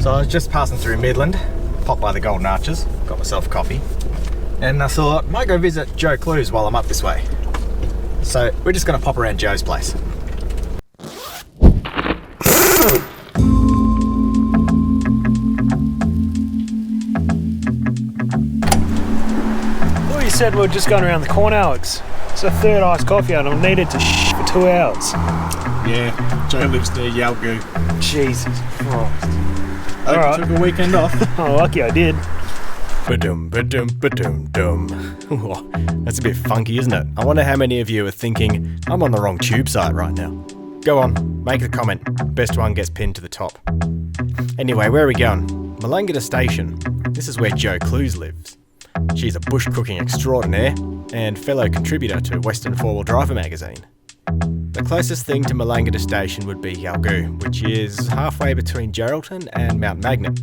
So I was just passing through Midland, popped by the Golden Arches, got myself a coffee, and I thought I might go visit Joe Clues while I'm up this way. So we're just going to pop around Joe's place. Well, you said we were just going around the corner, Alex. It's a third iced coffee and I've needed to for 2 hours. Yeah, Joe lives near Yalgoo. Jesus Christ. Hope you took a weekend off. Oh, lucky I did. Ba-dum, ba-dum, ba-dum, dum. That's a bit funky, isn't it? I wonder how many of you are thinking, I'm on the wrong tube site right now. Go on, make a comment. Best one gets pinned to the top. Anyway, where are we going? Melangata Station. This is where Joe Clues lives. She's a bush cooking extraordinaire and fellow contributor to Western Four-Wheel Driver magazine. The closest thing to Melangata Station would be Yalgoo, which is halfway between Geraldton and Mount Magnet.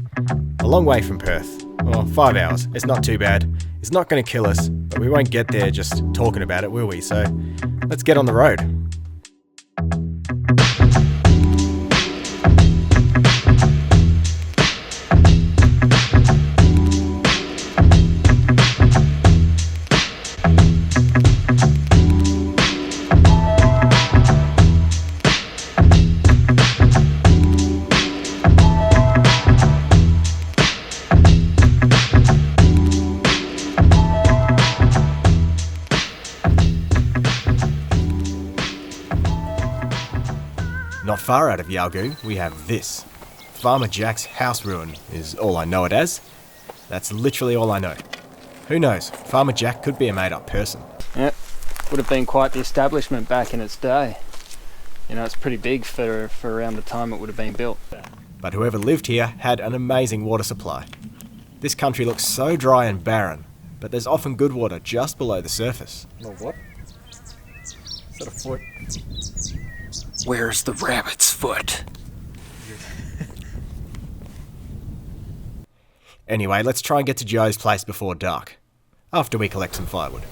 A long way from Perth. Well, 5 hours. It's not too bad. It's not going to kill us, but we won't get there just talking about it, will we? So let's get on the road. Not far out of Yalgoo, we have this. Varma Jacks house ruin is all I know it as. That's literally all I know. Who knows, Varma Jack could be a made-up person. Yep, would have been quite the establishment back in its day. You know, it's pretty big for around the time it would have been built. But whoever lived here had an amazing water supply. This country looks so dry and barren, but there's often good water just below the surface. Well, what? Is that a foot? Where's the rabbit's foot? Anyway, let's try and get to Joe's place before dark, after we collect some firewood.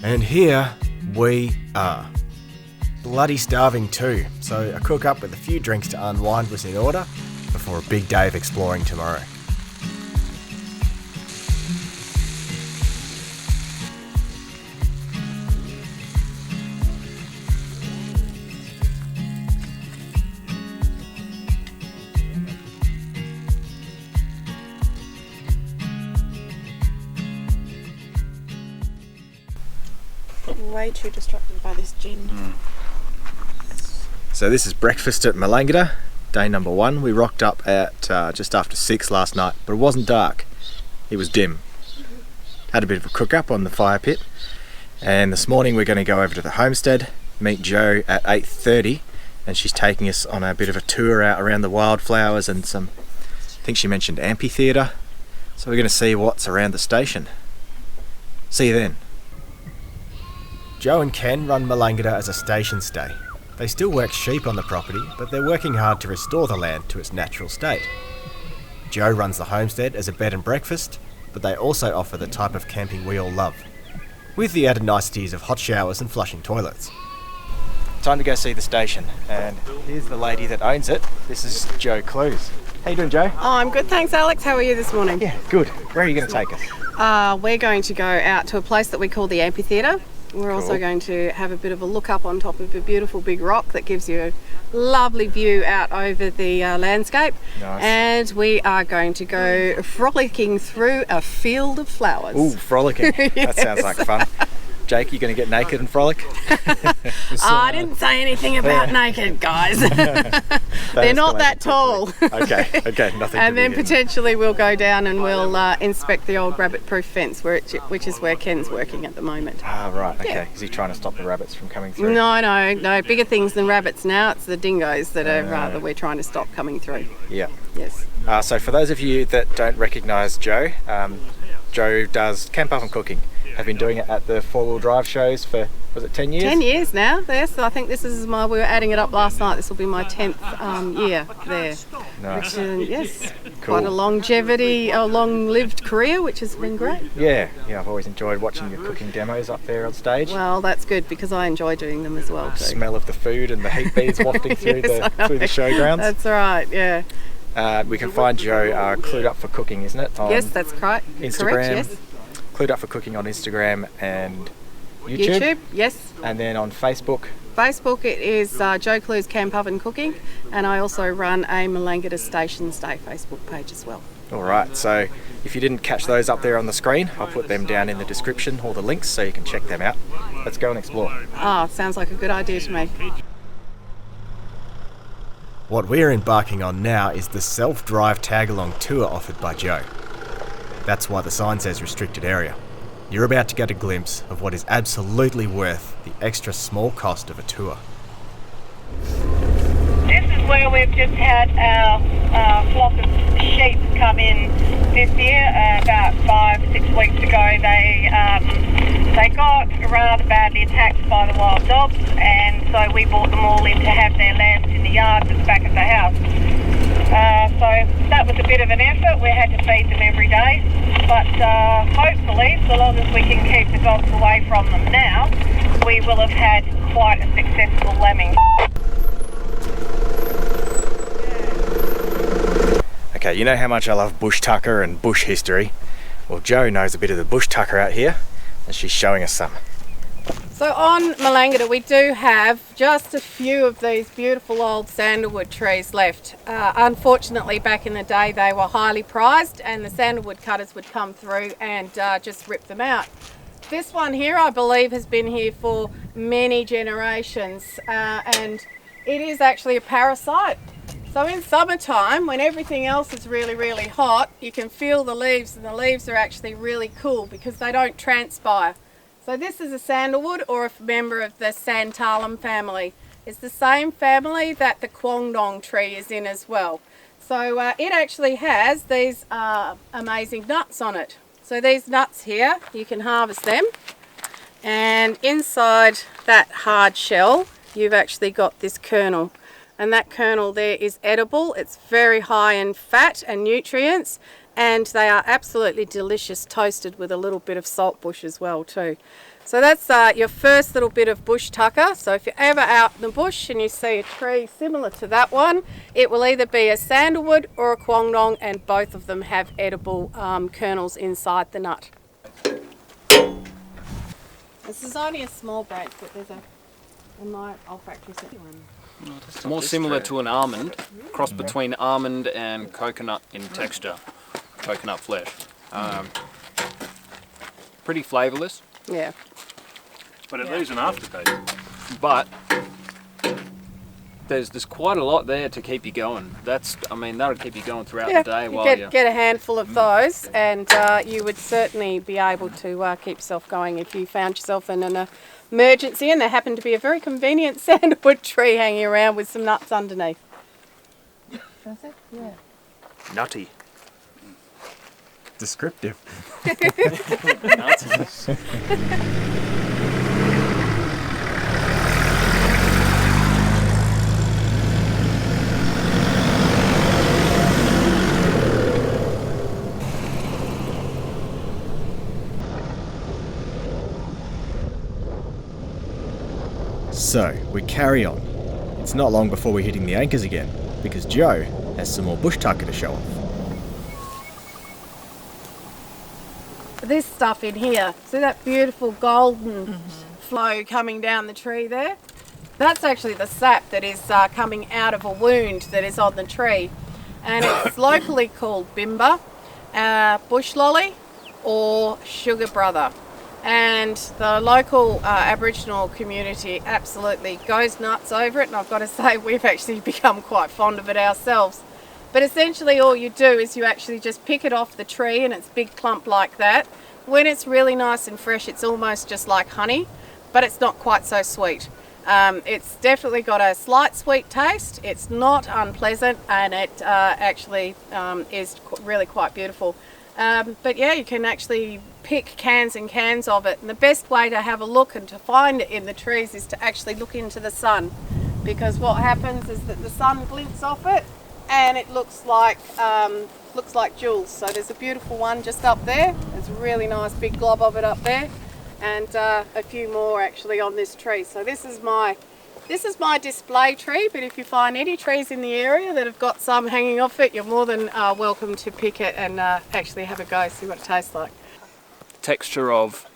And here we are. Bloody starving too, so a cook up with a few drinks to unwind was in order before a big day of exploring tomorrow. Way too distracted by this gin. So this is breakfast at Melangata, day number 1. We rocked up at just after 6 last night, but it wasn't dark, it was dim. Had a bit of a cook up on the fire pit, and this morning we're going to go over to the homestead, meet Jo at 8:30, and she's taking us on a bit of a tour out around the wildflowers and some, I think she mentioned amphitheatre, so we're going to see what's around the station. See you then. Jo and Ken run Melangata as a station stay. They still work sheep on the property, but they're working hard to restore the land to its natural state. Jo runs the homestead as a bed and breakfast, but they also offer the type of camping we all love, with the added niceties of hot showers and flushing toilets. Time to go see the station, and here's the lady that owns it. This is Jo Clues. How you doing, Jo? Oh, I'm good, thanks, Alex. How are you this morning? Yeah, good. Where are you going to take us? We're going to go out to a place that we call the amphitheatre. We're also going to have a bit of a look up on top of a beautiful big rock that gives you a lovely view out over the landscape. Nice. And we are going to go frolicking through a field of flowers. Ooh, frolicking. Yes. That sounds like fun. Jake, you going to get naked and frolic? I didn't say anything about naked, guys. They're not that tall. Okay, nothing. And then potentially we'll go down and we'll inspect the old rabbit-proof fence, which is where Ken's working at the moment. Ah, right. Okay. Yeah. Is he trying to stop the rabbits from coming through? No. Bigger things than rabbits now. It's the dingoes that we're trying to stop coming through. Yeah. Yes. So for those of you that don't recognise Joe, Joe does camp oven cooking. Have been doing it at the 4-wheel drive shows for, was it 10 years? 10 years now, yes. I think this is we were adding it up last night. This will be my 10th year there. Nice. Which, yes, Cool. quite a long-lived career, which has been great. Yeah, I've always enjoyed watching your cooking demos up there on stage. Well, that's good because I enjoy doing them as well too. Smell of the food and the heat beads wafting through Yes, the showgrounds. That's right, yeah. We can find Joe Clued Up for Cooking, isn't it? On Yes, that's correct. Instagram. Correct, yes. Clued Up for Cooking on Instagram and YouTube. Yes. And then on Facebook. Facebook, it is Joe Clue's Camp Oven Cooking, and I also run a Melangata Station Stay Facebook page as well. All right, so if you didn't catch those up there on the screen, I'll put them down in the description, all the links, so you can check them out. Let's go and explore. Sounds like a good idea to me. What we're embarking on now is the self-drive tag-along tour offered by Joe. That's why the sign says restricted area. You're about to get a glimpse of what is absolutely worth the extra small cost of a tour. This is where we've just had our flock of sheep come in this year. About 5-6 weeks ago, they got rather badly attacked by the wild dogs, and so we brought them all in to have their lambs in the yard that's back at the house. So that was a bit of an effort. We had to feed them every day, but hopefully, so long as we can keep the dogs away from them now, we will have had quite a successful lambing. Okay, you know how much I love bush tucker and bush history. Well, Joe knows a bit of the bush tucker out here, and she's showing us some. So on Melangata, we do have just a few of these beautiful old sandalwood trees left. Unfortunately, back in the day, they were highly prized, and the sandalwood cutters would come through and just rip them out. This one here, I believe, has been here for many generations, and it is actually a parasite. So in summertime, when everything else is really, really hot, you can feel the leaves, and the leaves are actually really cool because they don't transpire. So this is a sandalwood, or a member of the santalum family. It's the same family that the quandong tree is in as well. So it actually has these amazing nuts on it. So these nuts here, you can harvest them, and inside that hard shell you've actually got this kernel, and that kernel there is edible. It's very high in fat and nutrients, and they are absolutely delicious toasted with a little bit of salt bush as well too. So that's your first little bit of bush tucker. So if you're ever out in the bush and you see a tree similar to that one, it will either be a sandalwood or a quandong, and both of them have edible kernels inside the nut. This is only a small branch, but there's in my olfactory system. More similar to an almond, cross between almond and coconut in texture, coconut flesh. Pretty flavourless. Yeah. But it leaves an aftertaste. But there's quite a lot there to keep you going. That'll keep you going throughout the day while you get a handful of those, and you would certainly be able to keep yourself going if you found yourself in an emergency and there happened to be a very convenient sandalwood tree hanging around with some nuts underneath. That's it? Yeah. Nutty. Descriptive. So, we carry on. It's not long before we're hitting the anchors again, because Joe has some more bush tucker to show off. This stuff in here, see that beautiful golden flow coming down the tree there? That's actually the sap that is coming out of a wound that is on the tree, and it's locally called Bimbo, bush lolly, or sugar brother. and the local Aboriginal community absolutely goes nuts over it, and I've got to say we've actually become quite fond of it ourselves. But essentially all you do is you actually just pick it off the tree, and it's big clump like that. When it's really nice and fresh, it's almost just like honey, but it's not quite so sweet. It's definitely got a slight sweet taste. It's not unpleasant, and it actually is really quite beautiful. But yeah, you can actually pick cans and cans of it, and the best way to have a look and to find it in the trees is to actually look into the sun, because what happens is that the sun glints off it and it looks like jewels. So there's a beautiful one just up there. There's a really nice big glob of it up there, and a few more actually on this tree. So this is my display tree, but if you find any trees in the area that have got some hanging off it, you're more than welcome to pick it and actually have a go, see what it tastes like. Texture of,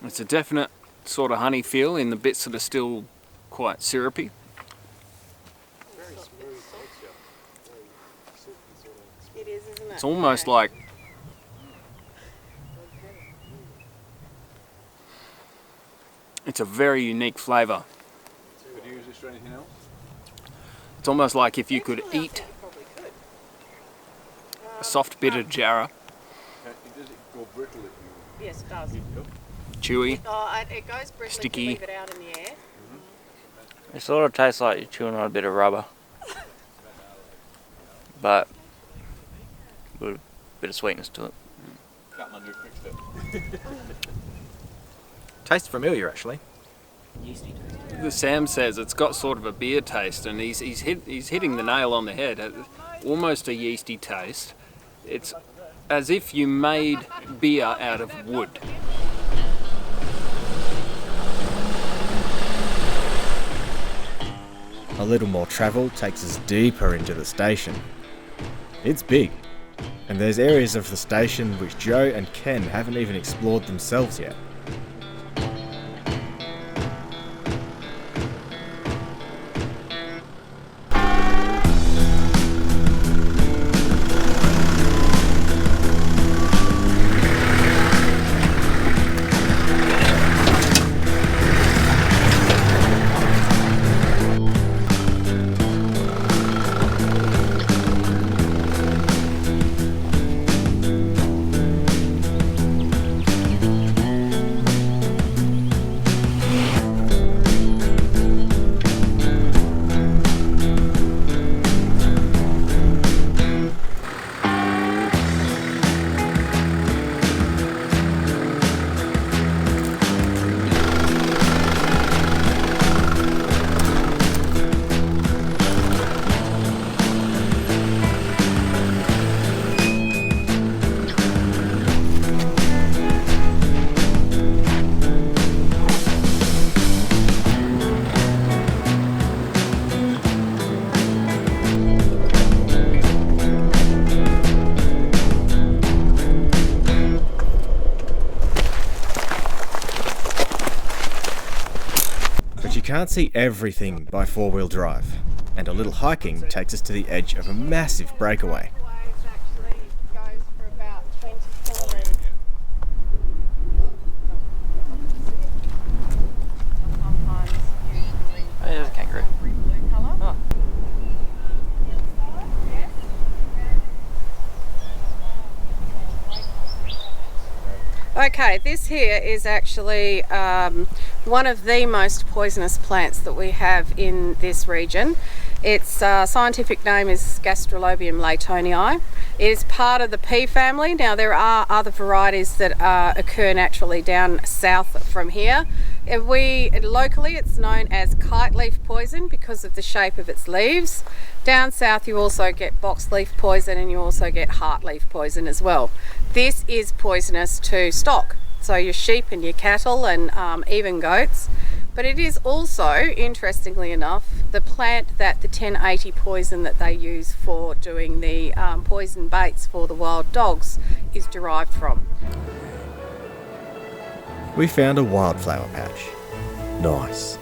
it's a definite sort of honey feel in the bits that are still quite syrupy. It is, isn't it? It's almost like it's a very unique flavour. Could you use this for anything else? It's almost like if you could eat a soft bit of jarrah, Does it go brittle if you Yes, it does. chewy. It goes brittly Sticky. if you leave it out in the air. It sort of tastes like you're chewing on a bit of rubber, but with a bit of sweetness to it. Tastes familiar, actually. The Sam says it's got sort of a beer taste, and he's hitting the nail on the head. Almost a yeasty taste. It's as if you made beer out of wood. A little more travel takes us deeper into the station. It's big, and there's areas of the station which Joe and Ken haven't even explored themselves yet. But you can't see everything by four-wheel drive, and a little hiking takes us to the edge of a massive breakaway. Actually goes for about 20 kilometres. Sometimes, usually, Oh, yeah, there's a kangaroo. blue colour. Oh. Okay, this here is actually one of the most poisonous plants that we have in this region. Its scientific name is Gastrolobium laytonii. It is part of the pea family. Now there are other varieties that occur naturally down south from here. Locally it's known as kite leaf poison because of the shape of its leaves. Down south you also get box leaf poison, and you also get heart leaf poison as well. This is poisonous to stock, so your sheep and your cattle and even goats. But it is also, interestingly enough, the plant that the 1080 poison that they use for doing the poison baits for the wild dogs is derived from. We found a wildflower patch. Nice.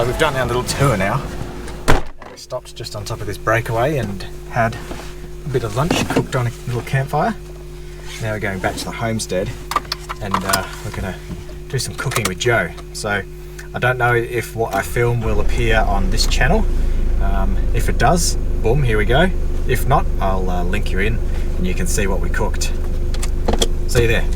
we've done our little tour now. And we stopped just on top of this breakaway and had a bit of lunch cooked on a little campfire. Now we're going back to the homestead and we're going to do some cooking with Joe. So I don't know if what I film will appear on this channel. If it does, boom, here we go. If not, I'll link you in and you can see what we cooked. See you there.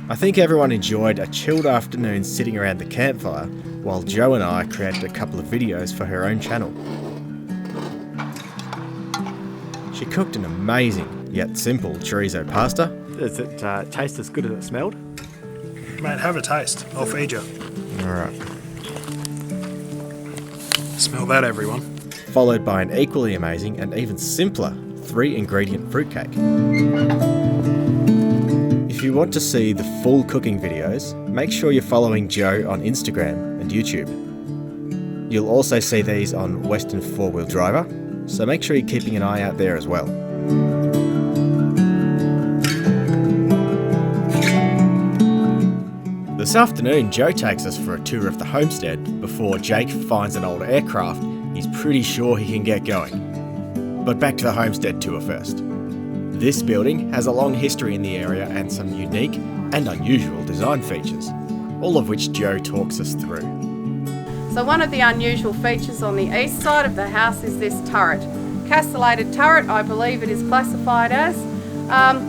I think everyone enjoyed a chilled afternoon sitting around the campfire while Joe and I created a couple of videos for her own channel. She cooked an amazing yet simple chorizo pasta. Does it taste as good as it smelled? Mate, have a taste. I'll feed you. Alright. Smell that, everyone. Followed by an equally amazing and even simpler 3-ingredient fruitcake. If you want to see the full cooking videos, make sure you're following Joe on Instagram and YouTube. You'll also see these on Western 4-Wheel Driver, so make sure you're keeping an eye out there as well. This afternoon, Joe takes us for a tour of the homestead before Jake finds an old aircraft he's pretty sure he can get going. But back to the homestead tour first. This building has a long history in the area and some unique and unusual design features, all of which Joe talks us through. So one of the unusual features on the east side of the house is this turret. Castellated turret, I believe it is classified as.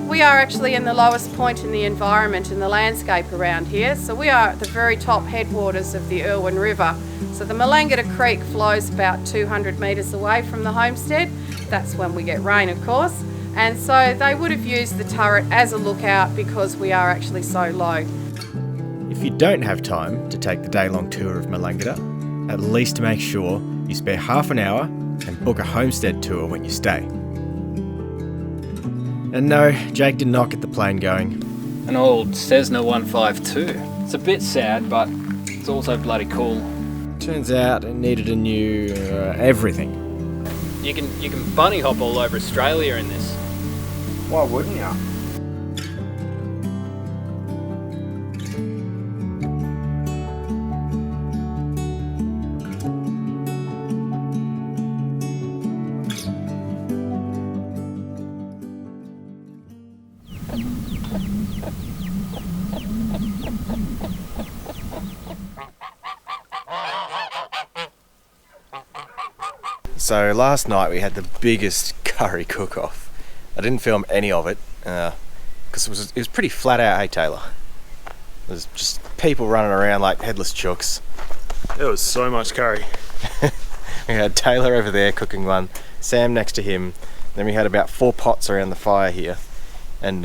We are actually in the lowest point in the environment in the landscape around here. So we are at the very top headwaters of the Irwin River. So the Melangata Creek flows about 200 metres away from the homestead. That's when we get rain, of course. And so they would have used the turret as a lookout because we are actually so low. If you don't have time to take the day-long tour of Melangata, at least make sure you spare half an hour and book a homestead tour when you stay. And no, Jake did not get the plane going. An old Cessna 152. It's a bit sad, but it's also bloody cool. Turns out it needed a new everything. You can bunny hop all over Australia in this. Why wouldn't you? So last night we had the biggest curry cook-off. I didn't film any of it because it was pretty flat out, hey Taylor? There's just people running around like headless chooks. There was so much curry. We had Taylor over there cooking one, Sam next to him, then we had about 4 pots around the fire here, and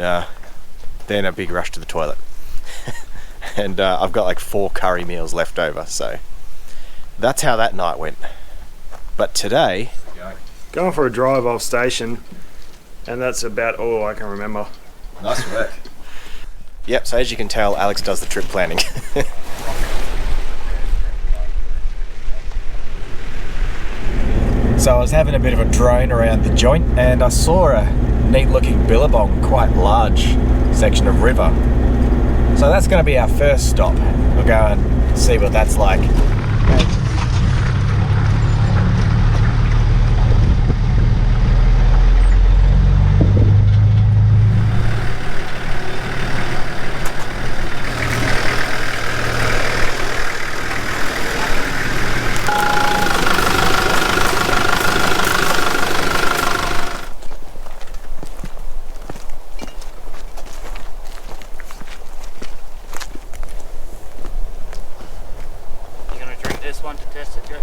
then a big rush to the toilet. And I've got like 4 curry meals left over, so that's how that night went. But today, Going for a drive off station, and that's about all I can remember. nice work. Yep, so as you can tell, Alex does the trip planning. So I was having a bit of a drone around the joint and I saw a neat looking billabong, quite large section of river. So that's going to be our first stop. We'll go and see what that's like. One to test it, Joe.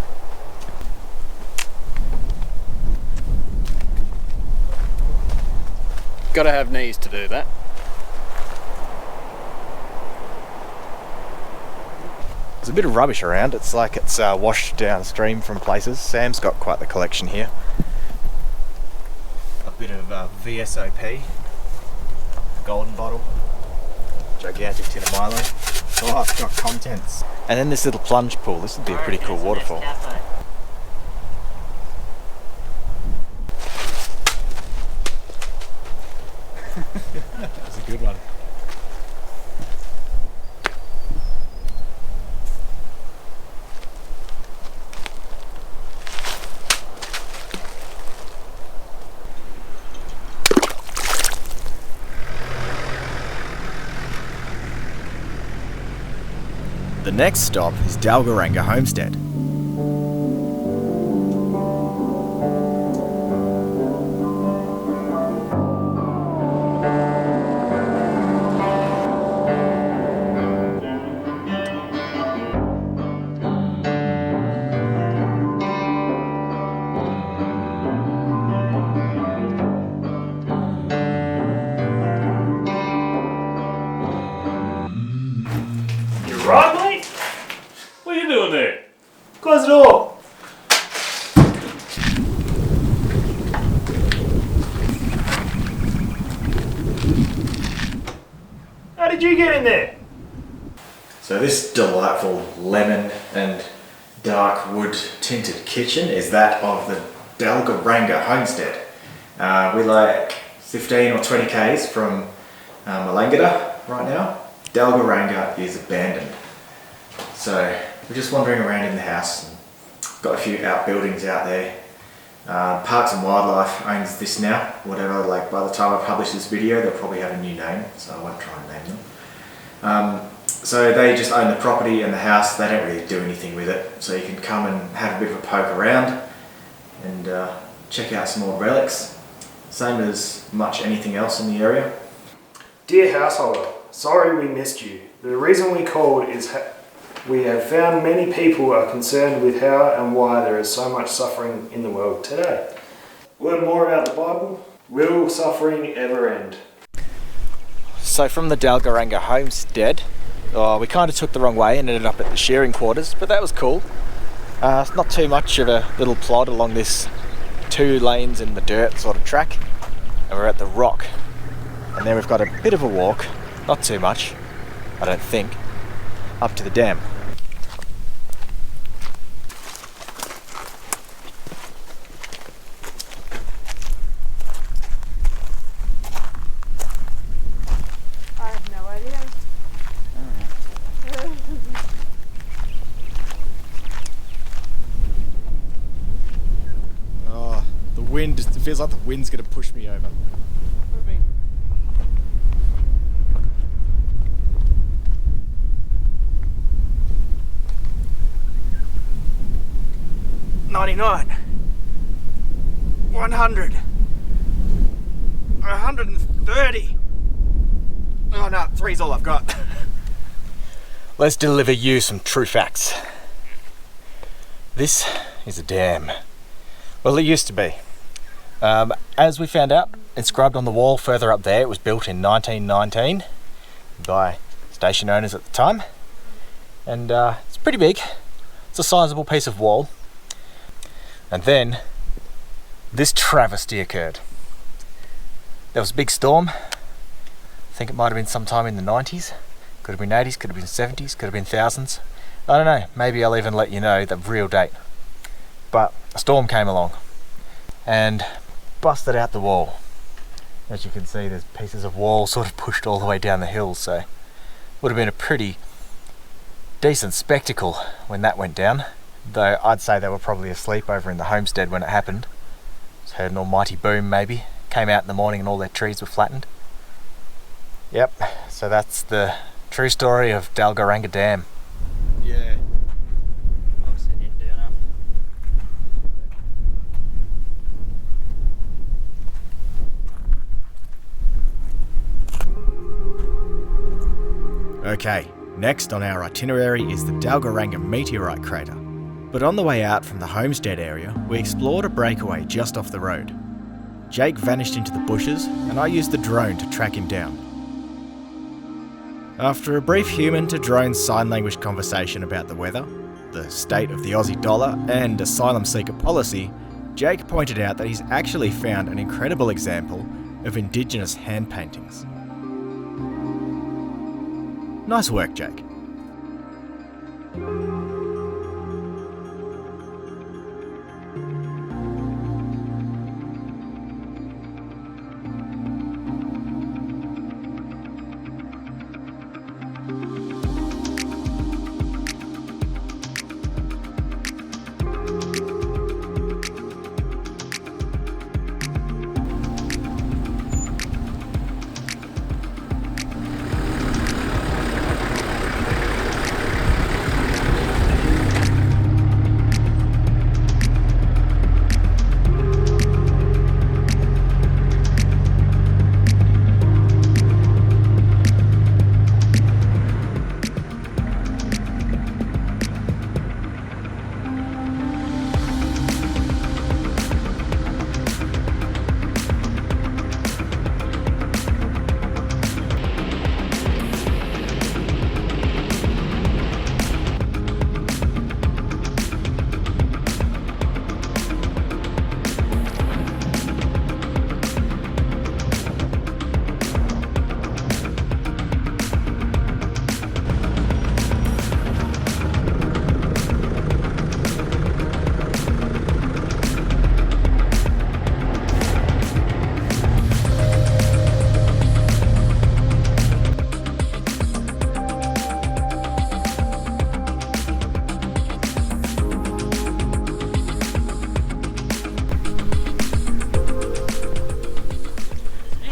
Gotta have knees to do that. There's a bit of rubbish around. It's like it's washed downstream from places. Sam's got quite the collection here. A bit of VSOP, a golden bottle, gigantic tin of Milo. Oh, it's got contents. And then this little plunge pool. This would be a pretty cool waterfall. That's a good one. The next stop is Dalgaranga homestead. Right, mate? What are you doing there? Close the door. How did you get in there? So this delightful lemon and dark wood tinted kitchen is that of the Delgo Ranga homestead. We're like 15 or 20 k's from Melangata right now. Delgo Ranga is abandoned. So we're just wandering around in the house. And got a few outbuildings out there. Parks and Wildlife owns this now. Whatever, like by the time I publish this video, they'll probably have a new name, so I won't try and name them. So they just own the property and the house. They don't really do anything with it. So you can come and have a bit of a poke around and check out some old relics. Same as much anything else in the area. Dear householder, sorry we missed you. The reason we called is we have found many people are concerned with how and why there is so much suffering in the world today. Learn more about the Bible. Will suffering ever end? So from the Dalgaranga homestead, we kind of took the wrong way and ended up at the shearing quarters, but that was cool. It's not too much of a little plod along this 2 lanes in the dirt sort of track, and we're at the rock. And then we've got a bit of a walk, not too much, I don't think, up to the dam. I have no idea. Oh, the wind, it feels like the wind's going to push me over. Moving. $99, $100, $130. Oh no, 3's all I've got. Let's deliver you some true facts. This is a dam. Well, it used to be. As we found out, inscribed on the wall further up there, it was built in 1919 by station owners at the time. And it's pretty big. It's a sizable piece of wall. And then this travesty occurred. There was a big storm. I think it might have been sometime in the 90s. Could have been 80s, could have been 70s, could have been thousands. I don't know, maybe I'll even let you know the real date. But a storm came along and busted out the wall. As you can see, there's pieces of wall sort of pushed all the way down the hill, so would have been a pretty decent spectacle when that went down. Though I'd say they were probably asleep over in the homestead when it happened. Just heard an almighty boom maybe. Came out in the morning and all their trees were flattened. Yep, so that's the true story of Dalgaranga Dam. Yeah. Okay, next on our itinerary is the Dalgaranga meteorite crater. But on the way out from the homestead area, we explored a breakaway just off the road. Jake vanished into the bushes, and I used the drone to track him down. After a brief human-to-drone sign language conversation about the weather, the state of the Aussie dollar, and asylum seeker policy, Jake pointed out that he's actually found an incredible example of Indigenous hand paintings. Nice work, Jake.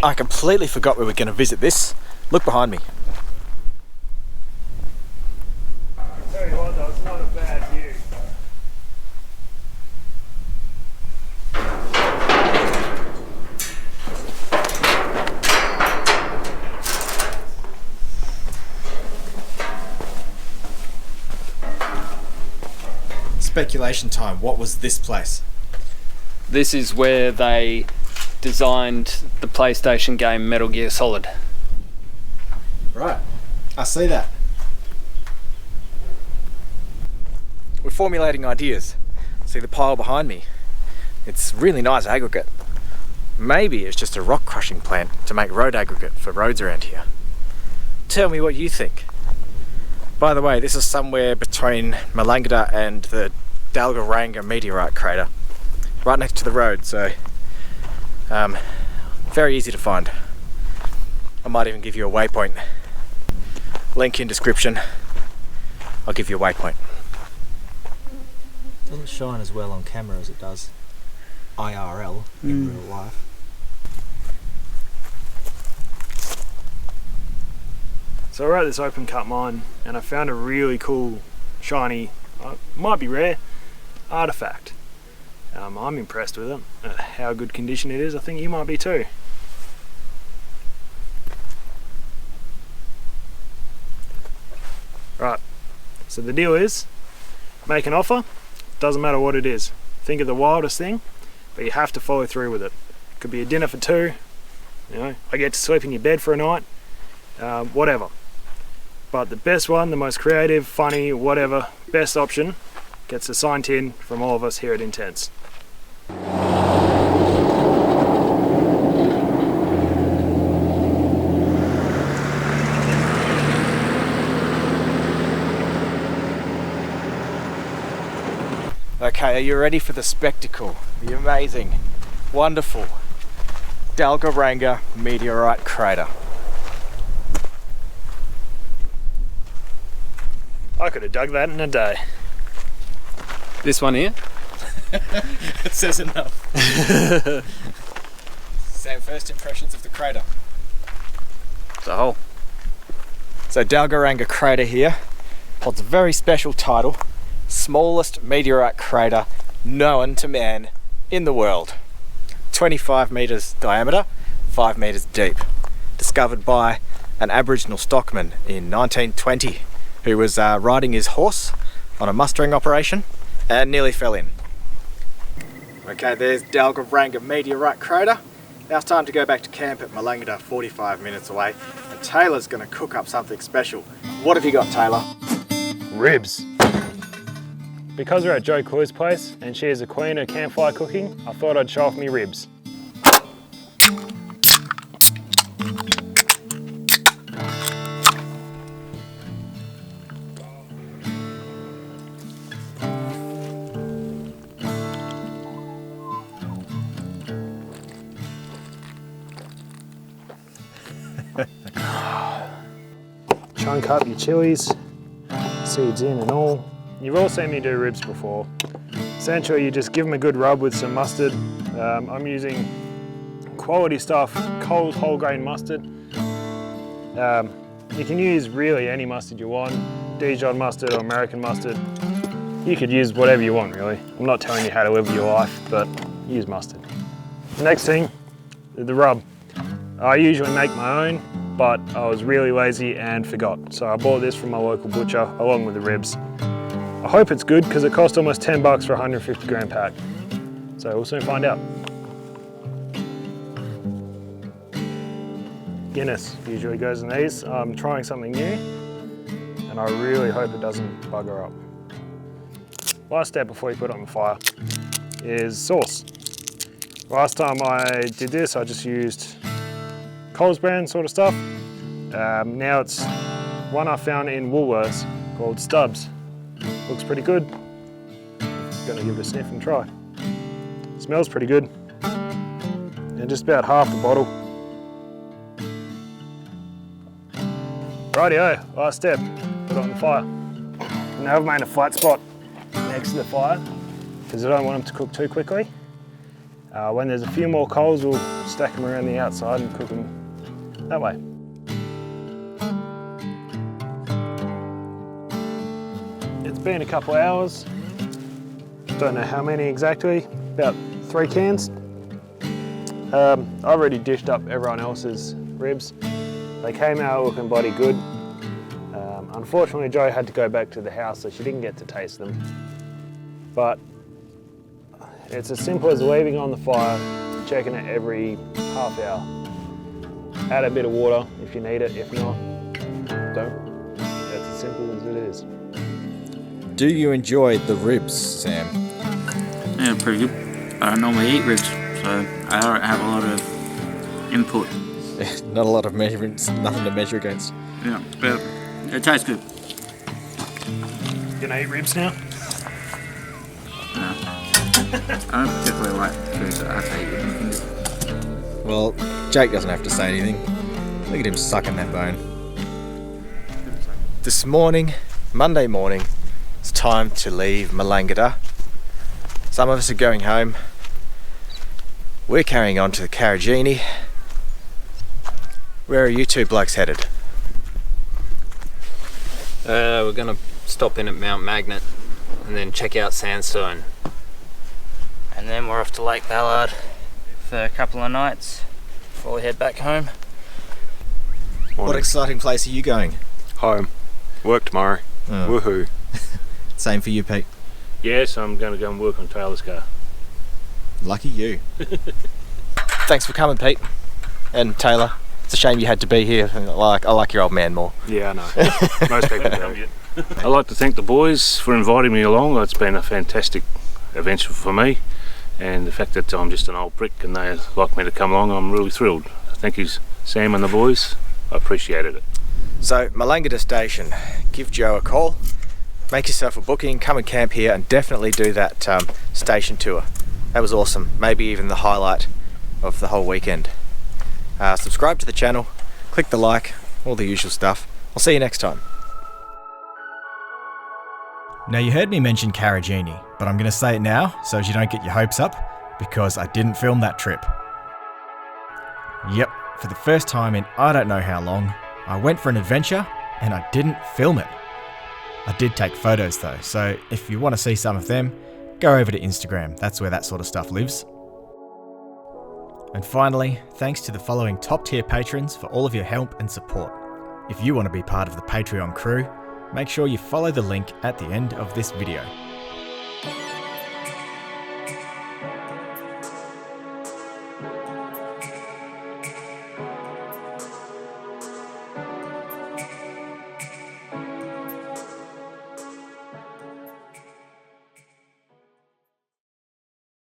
I completely forgot we were going to visit this. Look behind me. I'll tell you what though, it's not a bad view. Speculation time. What was this place? This is where they designed the PlayStation game Metal Gear Solid. Right. I see that. We're formulating ideas. See the pile behind me? It's really nice aggregate. Maybe it's just a rock crushing plant to make road aggregate for roads around here. Tell me what you think. By the way, this is somewhere between Melangata and the Delgo Ranga meteorite crater. Right next to the road, so very easy to find. I might even give you a waypoint. Link in description. I'll give you a waypoint. It doesn't shine as well on camera as it does IRL in real life. So we're at this open cut mine and I found a really cool, shiny, might be rare, artifact. I'm impressed with it, how good condition it is. I think you might be too. Right, so the deal is, make an offer, doesn't matter what it is. Think of the wildest thing, but you have to follow through with it. Could be a dinner for two, you know, I get to sleep in your bed for a night, whatever. But the best one, the most creative, funny, whatever, best option gets a signed tin from all of us here at Intense. Okay, are you ready for the spectacle? The amazing, wonderful Dalgaranga meteorite crater. I could have dug that in a day. This one here? It says enough. Sam, first impressions of the crater. It's a hole. So Dalgaranga crater here holds a very special title. Smallest meteorite crater known to man in the world. 25 metres diameter, 5 metres deep. Discovered by an Aboriginal stockman in 1920 who was riding his horse on a mustering operation and nearly fell in. Okay, there's Dalgaranga meteorite crater. Now it's time to go back to camp at Melangata, 45 minutes away, and Taylor's going to cook up something special. What have you got, Taylor? Ribs. Because we're at Jo Coy's place and she is a queen of campfire cooking, I thought I'd show off me ribs. Chunk up your chilies, seeds in and all. You've all seen me do ribs before. Essentially, you just give them a good rub with some mustard. I'm using quality stuff, Coles whole grain mustard. You can use really any mustard you want, Dijon mustard or American mustard. You could use whatever you want, really. I'm not telling you how to live your life, but use mustard. Next thing, the rub. I usually make my own, but I was really lazy and forgot. So I bought this from my local butcher along with the ribs. I hope it's good because it cost almost 10 bucks for a 150 gram pack. So we'll soon find out. Guinness usually goes in these. I'm trying something new and I really hope it doesn't bugger up. Last step before you put it on the fire is sauce. Last time I did this, I just used Coles brand sort of stuff. Now it's one I found in Woolworths called Stubbs. Looks pretty good. Gonna give it a sniff and try. Smells pretty good. And just about half the bottle. Rightio, last step, put it on the fire. Now I've made a flat spot next to the fire because I don't want them to cook too quickly. When there's a few more coals, we'll stack them around the outside and cook them that way. It's been a couple of hours. Don't know how many exactly, about 3 cans. I've already dished up everyone else's ribs. They came out looking bloody good. Unfortunately, Jo had to go back to the house, so she didn't get to taste them. But it's as simple as leaving on the fire, checking it every half hour. Add a bit of water if you need it, if not, don't. It's as simple as it is. Do you enjoy the ribs, Sam? Yeah, pretty good. I don't normally eat ribs, so I don't have a lot of input. Not a lot of measurements, nothing to measure against. Yeah, but it tastes good. You gonna eat ribs now? No. I don't particularly like foods that I have to eat with my fingers. Well, Jake doesn't have to say anything. Look at him sucking that bone. This morning, Monday morning, it's time to leave Melangata. Some of us are going home. We're carrying on to the Carragini. Where are you two blokes headed? We're going to stop in at Mount Magnet and then check out Sandstone. And then we're off to Lake Ballard for a couple of nights before we head back home. What exciting place are you going? Home. Work tomorrow. Oh. Woohoo. Same for you, Pete. Yes, I'm going to go and work on Taylor's car. Lucky you. Thanks for coming, Pete. And Taylor, it's a shame you had to be here. I like your old man more. Yeah, I know. Most people don't. I'd like to thank the boys for inviting me along. It's been a fantastic adventure for me, and the fact that I'm just an old brick and they like me to come along, I'm really thrilled. Thank you, Sam and the boys. I appreciated it. So, Melangata Station, give Joe a call, make yourself a booking, come and camp here, and definitely do that station tour. That was awesome, maybe even the highlight of the whole weekend. Subscribe to the channel, click the like, all the usual stuff. I'll see you next time. Now, you heard me mention Carragini, but I'm going to say it now so as you don't get your hopes up, because I didn't film that trip. Yep, for the first time in I don't know how long, I went for an adventure and I didn't film it. I did take photos though, so if you want to see some of them, go over to Instagram, that's where that sort of stuff lives. And finally, thanks to the following top tier patrons for all of your help and support. If you want to be part of the Patreon crew, make sure you follow the link at the end of this video.